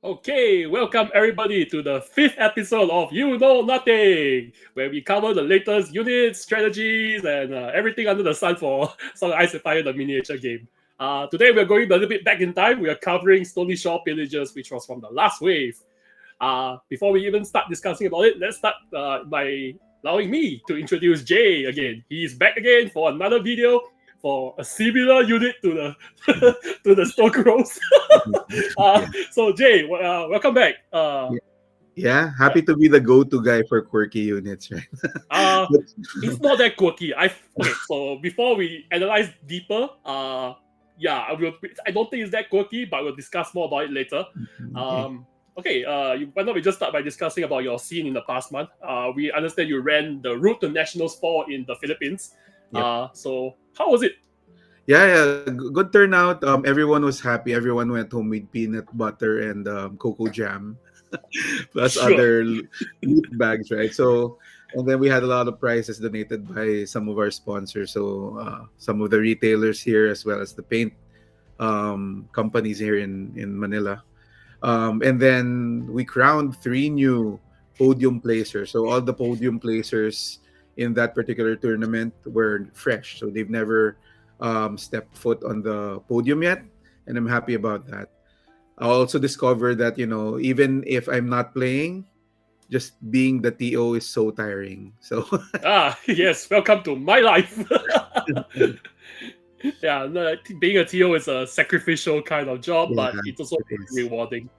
Okay, welcome everybody to the fifth episode of You Know Nothing, where we cover the latest units, strategies, and everything under the sun for Song of Ice and Fire, the miniature game. Today we're going a little bit back in time. We are covering Stony Pillagers, which was from the last wave. Before we even start discussing about it, let's start by allowing me to introduce Jay again. He's back again for another video for a similar unit to the to the Stoke Rose. Yeah. So Jay, welcome back. Yeah, happy to be the go-to guy for quirky units, right? Uh, But, it's not that quirky. Okay. So before we analyze deeper, yeah, I don't think it's that quirky, but we'll discuss more about it later. okay. Okay. Why not we just start by discussing about your scene in the past month? We understand you ran the Route to Nationals 4 in the Philippines. Yep. So how was it? Yeah, good turnout. Everyone was happy. Everyone went home with peanut butter and cocoa jam, plus Sure. other loot bags, right? So, and then we had a lot of prizes donated by some of our sponsors. So, some of the retailers here, as well as the paint companies here in Manila. And then we crowned three new podium placers. So all the podium placers in that particular tournament were fresh. So they've never stepped foot on the podium yet. And I'm happy about that. I also discovered that, even if I'm not playing, just being the TO is so tiring. So Yes, welcome to my life. Yeah, no, I think being a TO is a sacrificial kind of job, yeah, but it's also it is. rewarding.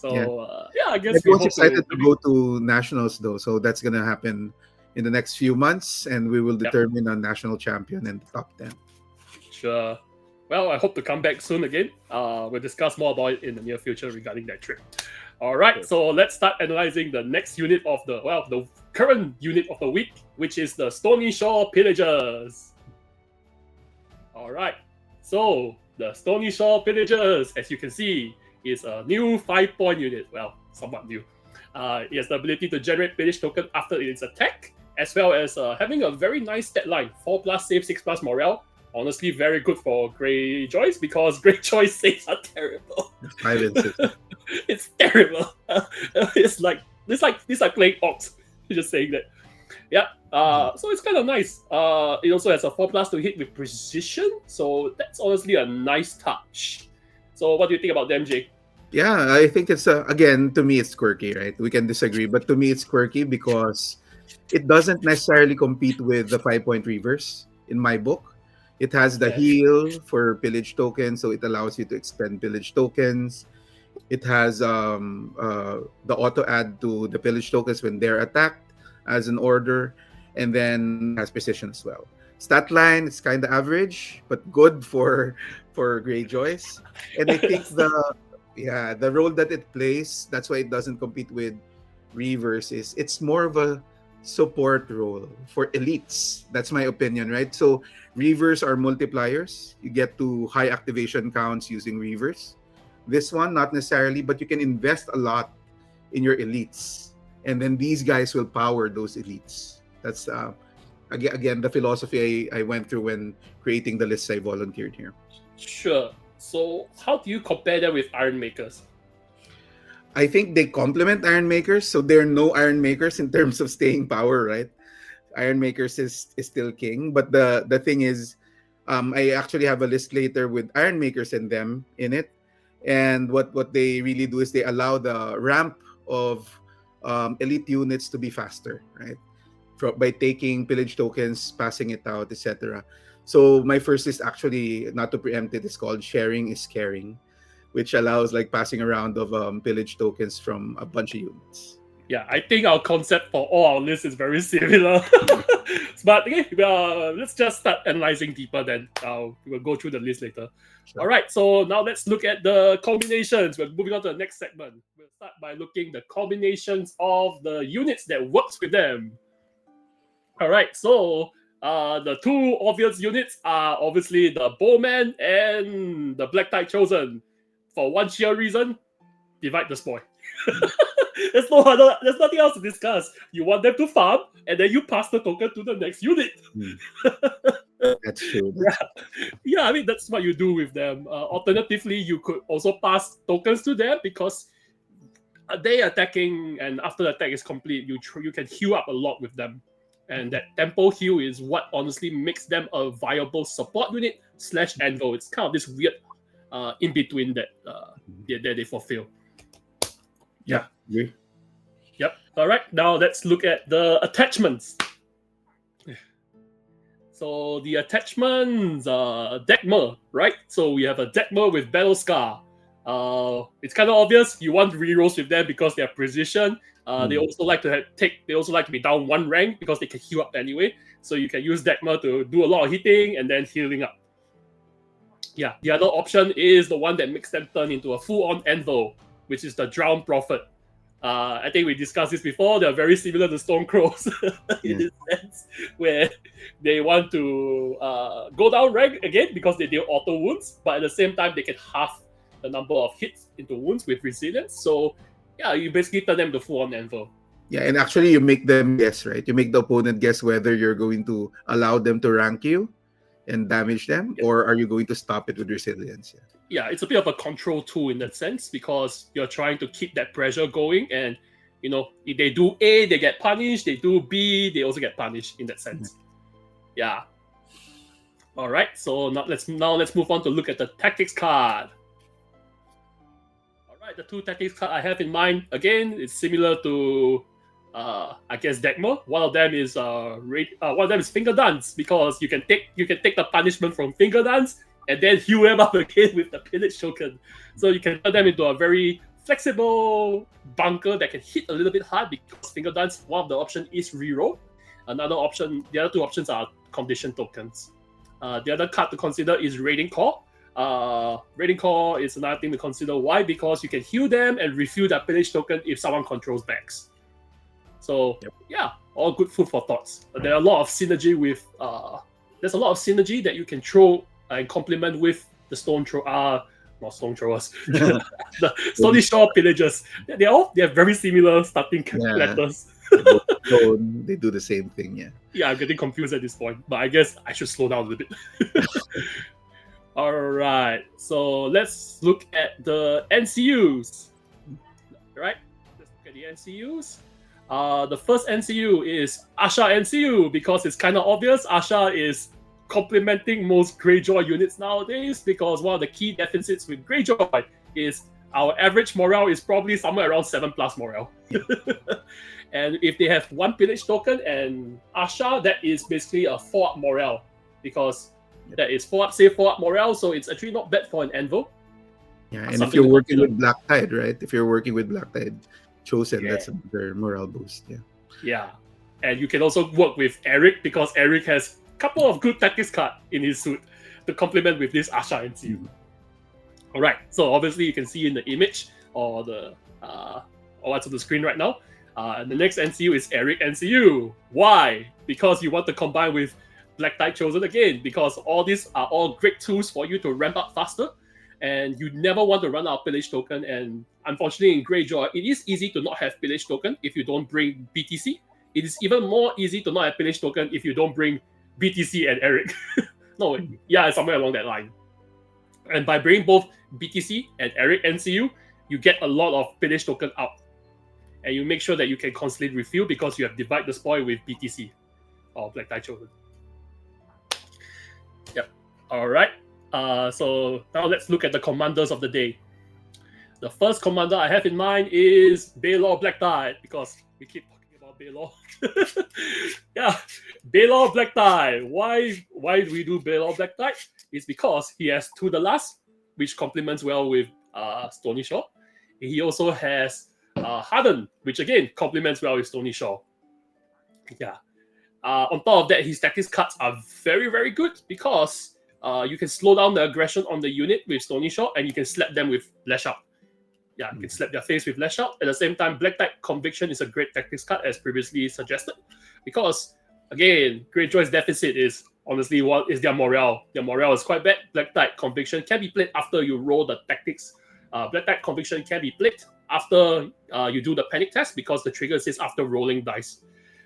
Yeah. So yeah, I guess we Everyone's hope to excited to go to nationals though. So that's gonna happen in the next few months, and we will yeah, determine a national champion in the top 10. sure. Well, I hope to come back soon again. We'll discuss more about it in the near future regarding that trip. All right, so let's start analyzing the next unit of the current unit of the week, which is the Stony Shore Pillagers. All right, so the Stony Shore Pillagers, as you can see, is a new 5-point unit. Well, somewhat new. It has the ability to generate pillage token after its attack, as well as having a very nice stat line: 4+ save, 6+ morale. Honestly, very good for Greyjoys because Greyjoy saves are terrible. 5 and 6. It's terrible. It's like playing Ox. Just saying that. Yeah. So it's kind of nice. It also has a 4+ to hit with precision. So that's honestly a nice touch. So what do you think about them, Jay? Yeah, I think it's again, to me it's quirky, right? We can disagree, but to me it's quirky because it doesn't necessarily compete with the 5-point reverse in my book. It has the Yeah. heal for pillage tokens, so it allows you to expend pillage tokens. It has the auto add to the pillage tokens when they're attacked as an order, and then has precision as well. Stat line is kind of average, but good for Greyjoys. And I think the role that it plays, that's why it doesn't compete with Reavers, is it's more of a support role for elites. That's my opinion, right? So Reavers are multipliers. You get to high activation counts using Reavers. This one, not necessarily, but you can invest a lot in your elites. And then these guys will power those elites. That's again the philosophy I went through when creating the lists I volunteered here. Sure. So how do you compare them with Iron Makers? I think they complement Iron Makers, so there are no Iron Makers in terms of staying power, right? Iron Makers is still king, but the thing is, I actually have a list later with Iron Makers and them in it, and what they really do is they allow the ramp of elite units to be faster, right? By taking pillage tokens, passing it out, etc. So my first list, actually, not to preempt it, is called Sharing is Caring, which allows like passing around of pillage tokens from a bunch of units. Yeah, I think our concept for all our lists is very similar. But okay, let's just start analyzing deeper then. We'll go through the list later. Sure. All right, so now let's look at the combinations. We're moving on to the next segment. We'll start by looking the combinations of the units that works with them. All right, so the two obvious units are obviously the Bowman and the Black Tide Chosen. For one sheer reason, divide the spoil. There's nothing else to discuss. You want them to farm, and then you pass the token to the next unit. That's true. Yeah, I mean that's what you do with them. Alternatively, you could also pass tokens to them because they attacking, and after the attack is complete, you can heal up a lot with them. And that tempo heal is what honestly makes them a viable support unit / anvil. It's kind of this weird in between that they fulfill. Yeah. Yep. All right. Now let's look at the attachments. So the attachments, Dagmar, right? So we have a Dagmar with Battle Scar. It's kind of obvious you want rerolls with them because they have precision. They also like to They also like to be down 1 rank because they can heal up anyway. So you can use Dagmar to do a lot of hitting and then healing up. Yeah, the other option is the one that makes them turn into a full-on anvil, which is the Drowned Prophet. I think we discussed this before. They're very similar to Stone Crows in this sense, where they want to go down rank again because they deal auto wounds, but at the same time they can half the number of hits into wounds with resilience. So yeah, you basically turn them to full-on anvil. Yeah, and actually you make them guess, right? You make the opponent guess whether you're going to allow them to rank you and damage them, or are you going to stop it with resilience? Yeah, it's a bit of a control tool in that sense because you're trying to keep that pressure going, and if they do A, they get punished. They do B, they also get punished in that sense. Yeah. All right. So now let's move on to look at the tactics card. All right, the 2 tactics card I have in mind again is similar to I guess Dagmar. One of them is Finger Dance because you can take the punishment from Finger Dance and then heal them up again with the Pillage token. So you can turn them into a very flexible bunker that can hit a little bit hard because Finger Dance, one of the options is reroll. The other 2 options are condition tokens. The other card to consider is Raiding Core. Raiding Core is another thing to consider. Why? Because you can heal them and refill that Pillage token if someone controls backs. So yeah, all good food for thoughts. There are a lot of synergy with there's a lot of synergy that you can throw and complement with the not Stone Throwers, the Stony Shore Pillagers. They have very similar starting letters. They do the same thing, Yeah, I'm getting confused at this point, but I guess I should slow down a little bit. All right, so let's look at the NCUs. Right, let's look at the NCUs. The first NCU is Asha NCU because it's kind of obvious. Asha is complementing most Greyjoy units nowadays because one of the key deficits with Greyjoy is our average morale is probably somewhere around 7+ morale. And if they have 1 Pillage token and Asha, that is basically a 4-up morale because that is 4-up save, 4-up morale, so it's actually not bad for an anvil. Yeah, and if you're working with Black Tide, right? If you're working with Black Tide Chosen, that's their morale boost. Yeah, and you can also work with Eric because Eric has a couple of good tactics cards in his suit to complement with this Asha NCU. All right, so obviously you can see in the image or what's on the screen right now. The next NCU is Eric NCU. Why? Because you want to combine with Black Tide Chosen again, because all these are all great tools for you to ramp up faster. And you never want to run out of Pillage token. And unfortunately, in Greyjoy, it is easy to not have Pillage token if you don't bring BTC. It is even more easy to not have Pillage token if you don't bring BTC and Eric. Somewhere along that line. And by bringing both BTC and Eric NCU, you get a lot of Pillage token out. And you make sure that you can constantly refill because you have Divide the Spoil with BTC or Black Tide Chosen. Yep. All right. So now let's look at the commanders of the day. The first commander I have in mind is Baelor Black Tide because we keep talking about Baelor. Baelor Black Tide. Why do we do Baelor Black Tide? It's because he has To the Last, which complements well with Stony Shore. He also has Harden, which again complements well with Stony Shore. On top of that, his tactics cards are very, very good because you can slow down the aggression on the unit with Stony Shore, and you can slap them with Lash Out. You can slap their face with Lash Out. At the same time, Black Tide Conviction is a great tactics card, as previously suggested, because, again, Greyjoy's deficit is, honestly, what is their morale. Their morale is quite bad. Black Tide Conviction can be played after you roll the tactics. Black Tide Conviction can be played after you do the panic test, because the trigger says after rolling dice.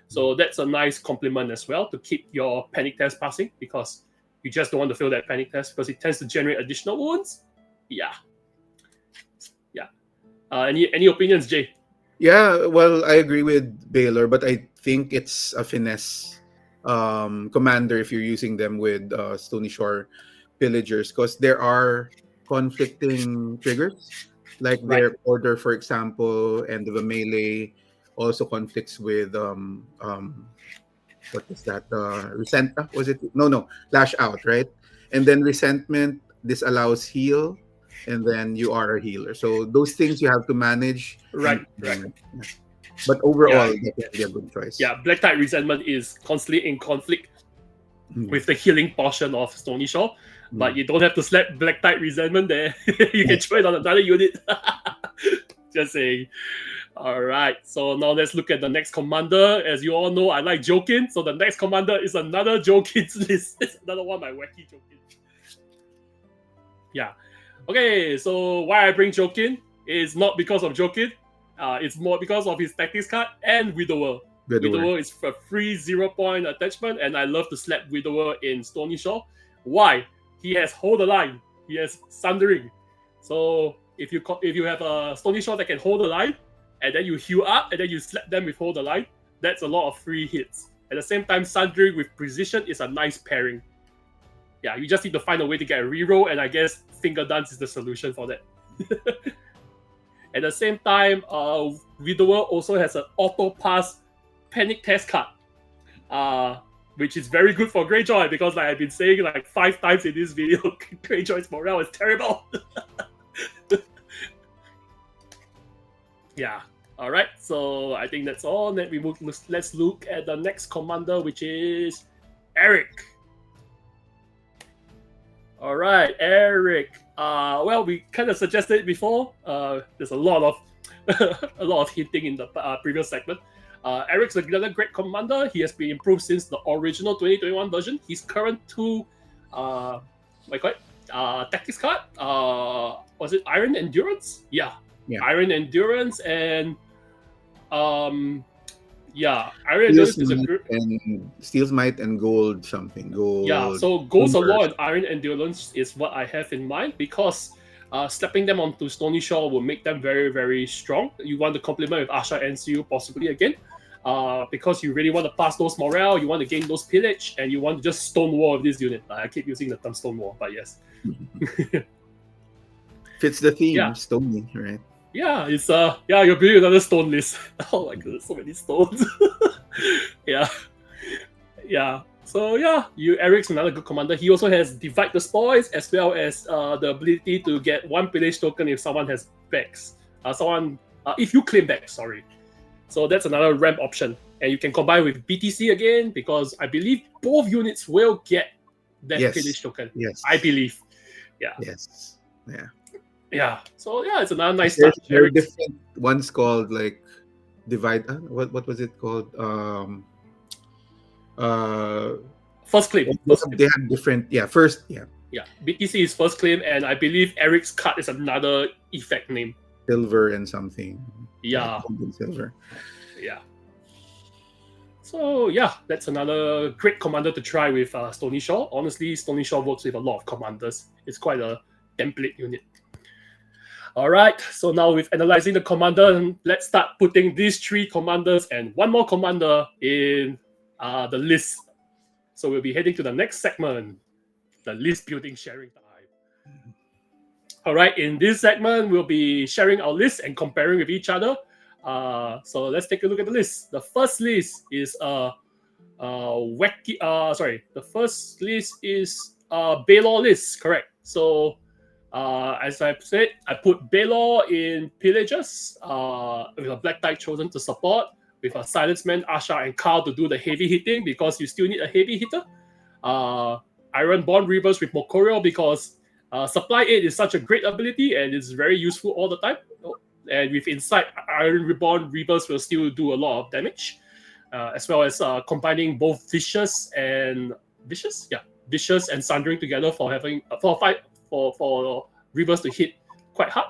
So that's a nice complement as well to keep your panic test passing, because you just don't want to fail that panic test because it tends to generate additional wounds. Any opinions, Jay? Yeah, well, I agree with Baylor, but I think it's a finesse commander if you're using them with Stony Shore Pillagers, because there are conflicting triggers, like Right. their order, for example, end of a melee also conflicts with what was that? Resenta? Was it? No, lash out, right? And then resentment. This allows heal, and then you are a healer. So those things you have to manage. Right. Right. Yeah. But Yeah. overall, definitely a good choice. Yeah. Black Tide Resentment is constantly in conflict Mm. with the healing portion of Stony Shore, but Mm. you don't have to slap Black Tide Resentment there. You can throw it on another unit. Just saying. All right, so now let's look at the next commander. As you all know, I like Jokin, so the next commander is another Jokin's list. It's another one of my wacky Jokin. Yeah. Okay, so why I bring Jokin is not because of Jokin. It's more because of his tactics card and Widower. Widower is a free 0-point attachment, and I love to slap Widower in Stony Shore. Why? He has Hold the Line. He has Sundering. So if you have a Stony Shore that can hold the line, and then you heal up, and then you slap them with Hold the Line, that's a lot of free hits. At the same time, Sundering with Precision is a nice pairing. Yeah, you just need to find a way to get a reroll, and I guess Finger Dance is the solution for that. At the same time, Widower also has an auto pass Panic Test card, which is very good for Greyjoy, because like I've been saying like 5 times in this video, Greyjoy's morale is terrible. Yeah. All right. So I think that's all. Then let's look at the next commander, which is Eric. All right, Eric. Well, we kind of suggested it before. There's a lot of a lot of hinting in the previous segment. Eric's another great commander. He has been improved since the original 2021 version. His current 2 tactics card. Was it Iron Endurance? Yeah. Iron Endurance and Iron Endurance is a group. And Steel's Might and Gold something. Gold. Yeah, so Gold Law and Iron Endurance is what I have in mind, because slapping them onto Stony Shore will make them very, very strong. You want to complement with Asha NCU possibly again, because you really want to pass those morale, you want to gain those pillage, and you want to just stonewall this unit. I keep using the term stonewall, but yes. Fits the theme, Stony, right? Yeah, it's you're building another stone list. Oh my god, so many stones. Yeah. So Eric's another good commander. He also has Divide the Spoils, as well as the ability to get 1 pillage token if someone has backs. If you claim back, sorry. So that's another ramp option, and you can combine with BTC again, because I believe both units will get that pillage token. Yes, I believe. Yeah. Yes. Yeah. Yeah, so it's another nice start. There are different ones called like Divide. What was it called? First claim. They have different. First. Yeah. BTC is first claim, and I believe Eric's card is another effect name. Silver and something. Yeah. Silver. Yeah. So that's another great commander to try with Stony Shore. Honestly, Stony Shore works with a lot of commanders. It's quite a template unit. All right, so now with analyzing the commander, let's start putting these 3 commanders and 1 more commander in the list. So we'll be heading to the next segment, the list building sharing time. All right, in this segment, we'll be sharing our list and comparing with each other. So let's take a look at the list. The first list is the first list is Baylor list, correct? So as I said, I put Baylor in Pillagers with a Black Tide chosen to support, with a Silence Man, Asha, and Carl to do the heavy hitting, because you still need a heavy hitter. Ironborn Reavers with Mokorio, because Supply 8 is such a great ability and it's very useful all the time. And with Insight, Ironborn Reavers will still do a lot of damage, as well as combining both Vicious and Sundering together for having for Reavers to hit quite hard.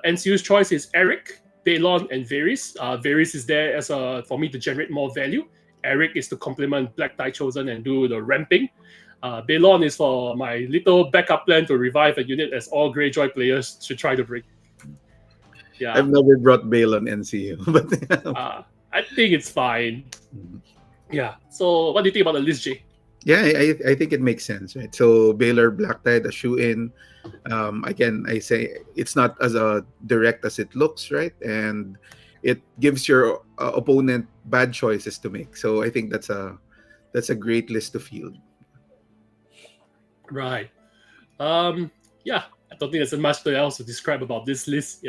NCU's choice is Eric, Balon, and Varys. Varys is there as for me to generate more value. Eric is to complement Black Tide Chosen and do the ramping. Balon is for my little backup plan to revive a unit, as all Greyjoy players should try to bring. Yeah. I've never brought Bale on NCU, but I think it's fine. Yeah. So what do you think about the list, Jay? yeah, I think it makes sense, right? So Baylor Black Tide, a shoe in. Again, I say it's not as direct as it looks, right? And it gives your opponent bad choices to make. So I think that's a great list to field. Right. Yeah, I don't think there's much else to describe about this list.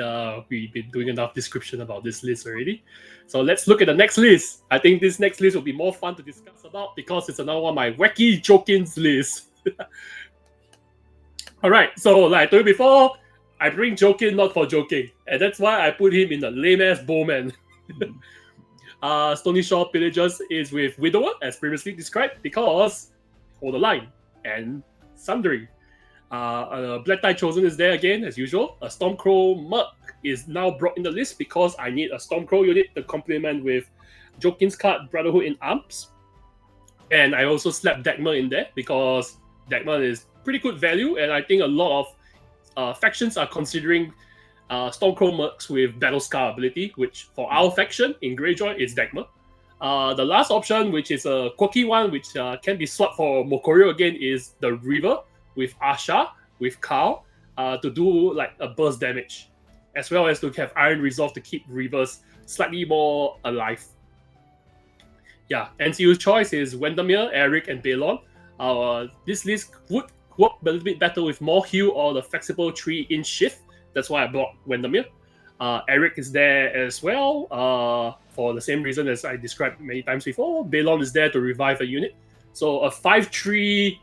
We've been doing enough description about this list already. So let's look at the next list. I think this next list will be more fun to discuss about because it's another one of my wacky Jokins list. All right, so like I told you before, I bring Jokin not for joking, and that's why I put him in the lame-ass bowman. Stony Shore Pillagers is with Widower, as previously described, because hold the line and Sundering. Black Tide Chosen is there again, as usual. A Stormcrow Merc is now brought in the list because I need a Stormcrow unit to complement with Jokin's card Brotherhood in Arms. And I also slapped Dagmar in there because Dagmar is pretty good value, and I think a lot of factions are considering Stormcrow Mercs with Battle Scar ability, which for our faction in Greyjoy is Dagmar. The last option, which is a quirky one, which can be swapped for Mokorio again, is the River with Asha, with Carl, to do like a burst damage, as well as to have Iron Resolve to keep Rivers slightly more alive. Yeah, NCU's choice is Wendermere, Eric, and Balon. This list would work a little bit better with more heal or the flexible 3-inch shift. That's why I brought Wendermere. Eric is there as well, for the same reason as I described many times before. Balon is there to revive a unit. So a 5-3,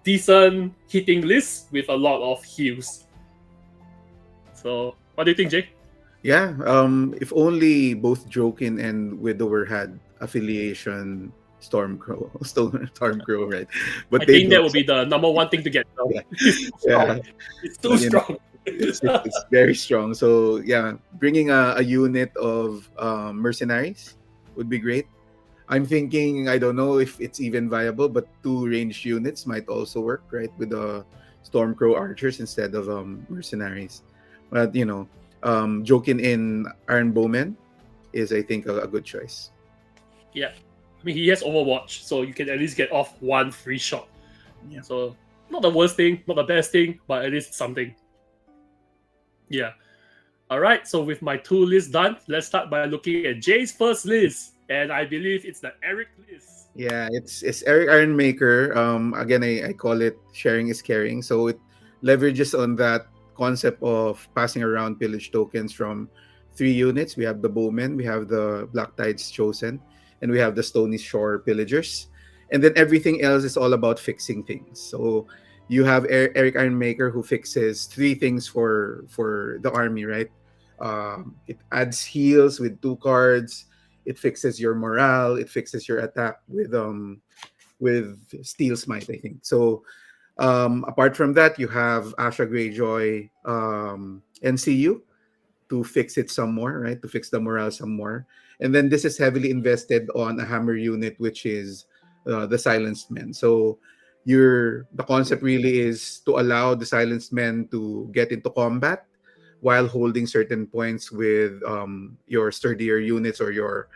decent hitting list with a lot of heals. So what do you think, Jay? Yeah, if only both Jokin and Widower had affiliation Stormcrow, right? But I think that would be the number one thing to get. Yeah. Yeah. It's too strong. It's very strong. So yeah, bringing a unit of mercenaries would be great. I'm thinking, I don't know if it's even viable, but 2 ranged units might also work, right? With the Stormcrow archers instead of mercenaries. But Jokin in Iron Bowman is, I think, a good choice. Yeah. I mean, he has Overwatch, so you can at least get off 1 free shot. Yeah. So, not the worst thing, not the best thing, but at least something. Yeah. All right, so with my 2 lists done, let's start by looking at Jay's first list. And I believe it's the Eric list. Yeah, it's Eric Ironmaker. Again, I call it sharing is caring. So it leverages on that concept of passing around pillage tokens from 3 units. We have the Bowmen, we have the Black Tides Chosen, and we have the Stony Shore Pillagers. And then everything else is all about fixing things. So you have Eric Ironmaker, who fixes 3 things for the army, right? It adds heals with 2 cards. It fixes your morale. It fixes your attack with Steel Smite, I think. So apart from that, you have Asha Greyjoy NCU to fix it some more, right? To fix the morale some more. And then this is heavily invested on a hammer unit, which is the Silenced Men. So the concept really is to allow the Silenced Men to get into combat while holding certain points with your sturdier units or your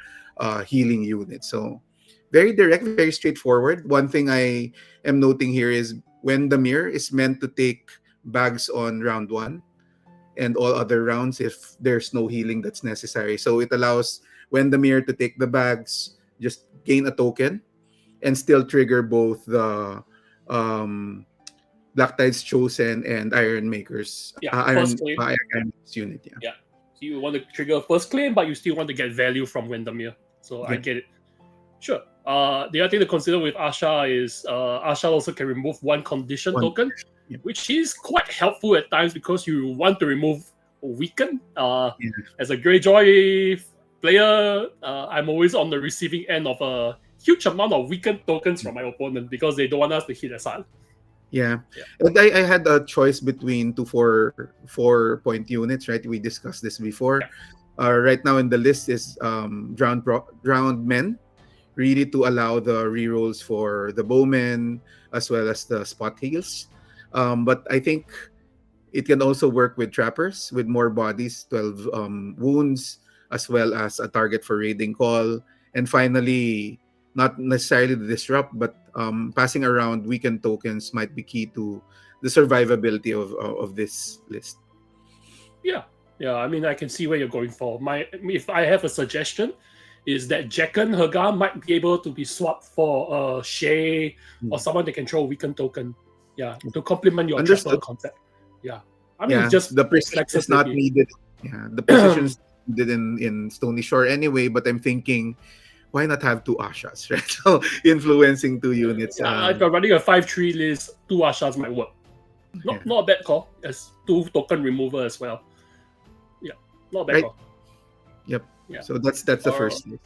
healing units. So very direct, very straightforward. One thing I am noting here is when the mirror is meant to take bags on round 1 and all other rounds if there's no healing that's necessary. So it allows when the mirror to take the bags, just gain a token and still trigger both the Black Tides Chosen and Iron Makers. Iron unit. Yeah. So you want to trigger first claim, but you still want to get value from Windermere. So I get it. Sure. The other thing to consider with Asha is Asha also can remove 1 condition token, which is quite helpful at times because you want to remove weaken. As a Greyjoy player, I'm always on the receiving end of a huge amount of weakened tokens from my opponent because they don't want us to hit as hard. Yeah. And I had a choice between 2 4-point units, right? We discussed this before. Right now in the list is Drowned Men, really to allow the rerolls for the Bowmen as well as the spot heals. But I think It can also work with trappers with more bodies, 12 wounds, as well as a target for raiding call. And finally, not necessarily the disrupt, but passing around weakened tokens might be key to the survivability of this list. Yeah, yeah. I mean, I can see where you're going for. If I have a suggestion, is that Jacken Hergar might be able to be swapped for Shay or someone that can throw a weakened token. Yeah, to complement your trapper Understood. concept. Yeah, I mean, Yeah, just the precision is not flexibility. needed. Yeah, the precision is needed in Stony Shore anyway. But I'm thinking, why not have two Ashas, right? So influencing two units. Yeah, if you're running a 5-3 list, two Ashas might work. Yeah. Not a bad call. As two token remover as well. Yeah, not a bad Right. call. Yep. Yeah. So that's the first list.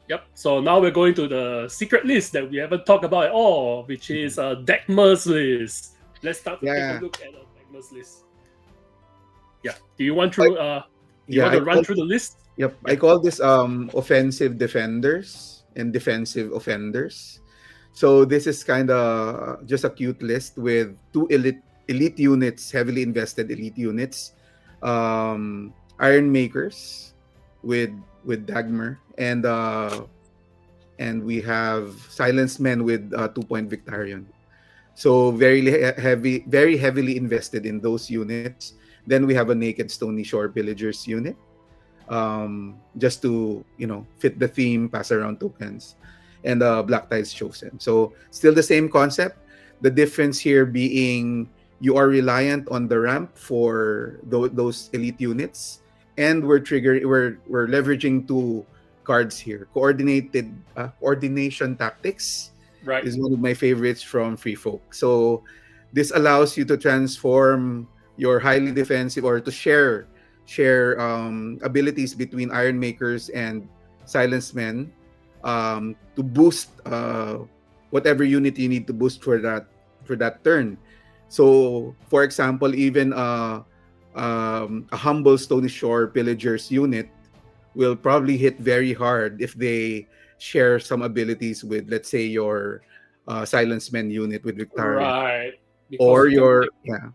Yep. So now we're going to the secret list that we haven't talked about at all, which is Dagmar's list. Let's start to take Yeah. a look at Dagmar's list. Yeah. Do you want through? You want to run through the list? Yep. I call this offensive defenders and defensive offenders. So this is kind of just a cute list with two elite units, heavily invested elite units, Iron Makers with Dagmar, and we have Silence Men with 2-point Victarion. So very heavily invested in those units. Then we have a Naked Stony Shore Pillagers unit, just to fit the theme, pass around tokens, and Black Tides Chosen. So still the same concept. The difference here being you are reliant on the ramp for those elite units, and we're leveraging two cards here. Coordination Tactics Right. is one of my favorites from Free Folk. So this allows you to transform your highly defensive or to share abilities between Iron Makers and Silence Men, to boost whatever unit you need to boost for that turn. So, for example, even a humble Stony Shore Pillagers unit will probably hit very hard if they share some abilities with, let's say, your Silence Men unit with Victarion. Right. Or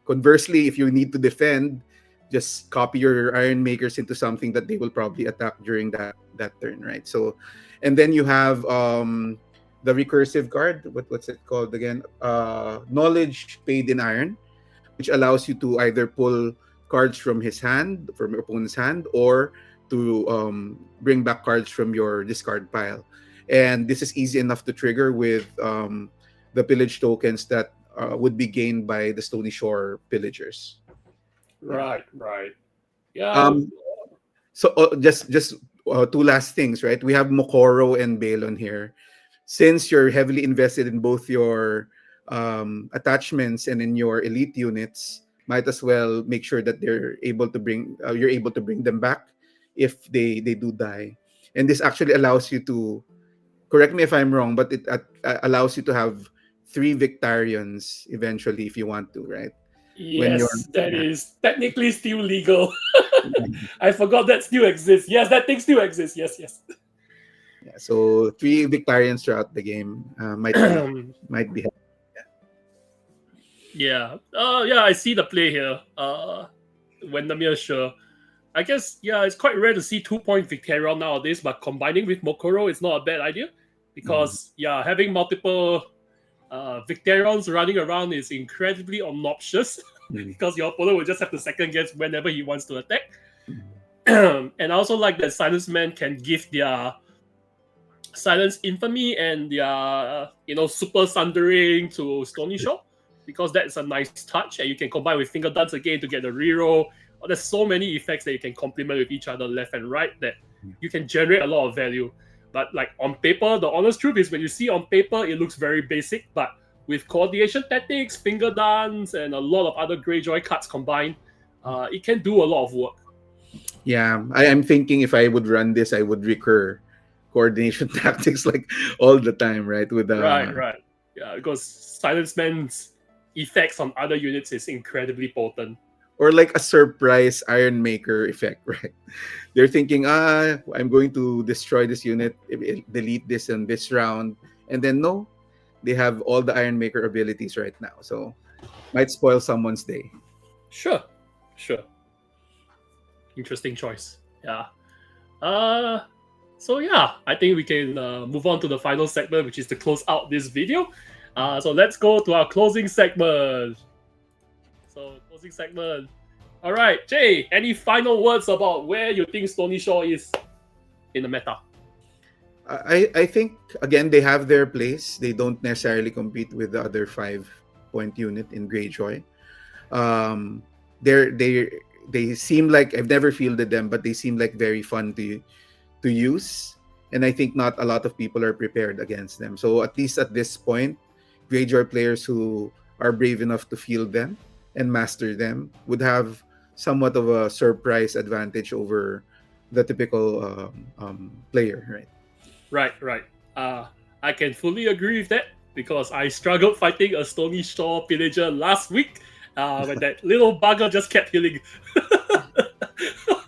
conversely, if you need to defend, just copy your Iron Makers into something that they will probably attack during that turn, right? So, and then you have the recursive card. What's it called again? Knowledge Paid in Iron, which allows you to either pull cards from his hand, from your opponent's hand, or to bring back cards from your discard pile. And this is easy enough to trigger with the pillage tokens that would be gained by the Stony Shore Pillagers. Right. Yeah. So just two last things, right? We have Mokoro and Balon here. Since you're heavily invested in both your attachments and in your elite units, might as well make sure that you're able to bring them back if they do die. And this actually allows you to, correct me if I'm wrong, but it allows you to have 3 Victarions eventually if you want to, right? Yes, that is technically still legal. I forgot that still exists. Yes, that thing still exists. Yes. Yeah, so 3 Victarions throughout the game might be. Yeah. I see the play here. Wendamir, sure. I guess, it's quite rare to see 2-point Victarion nowadays, but combining with Mokoro is not a bad idea. Because, having multiple Victarions running around is incredibly obnoxious. Because your opponent will just have to second guess whenever he wants to attack. And I also like that Silence Men can give their Silence Infamy and their Super Sundering to Stony Shore, because that's a nice touch, and you can combine with Finger Dance again to get the reroll. There's so many effects that you can complement with each other left and right that you can generate a lot of value. But like on paper, the honest truth is when you see on paper, it looks very basic, but with coordination tactics, Finger Dance, and a lot of other Greyjoy cards combined, it can do a lot of work. Yeah, I'm thinking if I would run this, I would recur coordination tactics like all the time, right? Right. Yeah, because Silence Man's effects on other units is incredibly potent. Or like a surprise Iron Maker effect, right? They're thinking, I'm going to destroy this unit, delete this in this round, and then no, they have all the Iron Maker abilities right now, so might spoil someone's day. Sure. Interesting choice. Yeah. So yeah, I think we can move on to the final segment, which is to close out this video. So let's go to our closing segment. All right, Jay, any final words about where you think Stony Shore is in the meta? I think again they have their place. They don't necessarily compete with the other 5-point unit in Greyjoy. They seem like, I've never fielded them, but they seem like very fun to use, and I think not a lot of people are prepared against them. So at least at this point, Greyjoy players who are brave enough to field them and master them would have somewhat of a surprise advantage over the typical player, right? Right. I can fully agree with that because I struggled fighting a Stony Shore Pillager last week when that little bugger just kept healing.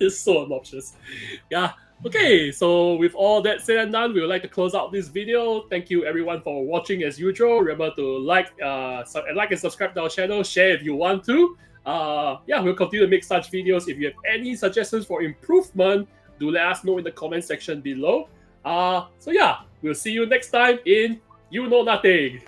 It's so obnoxious. Yeah. Okay, so with all that said and done, we would like to close out this video. Thank you everyone for watching as usual. Remember to like and subscribe to our channel. Share if you want to. Yeah, we'll continue to make such videos. If you have any suggestions for improvement, do let us know in the comment section below. So yeah, we'll see you next time in You Know Nothing.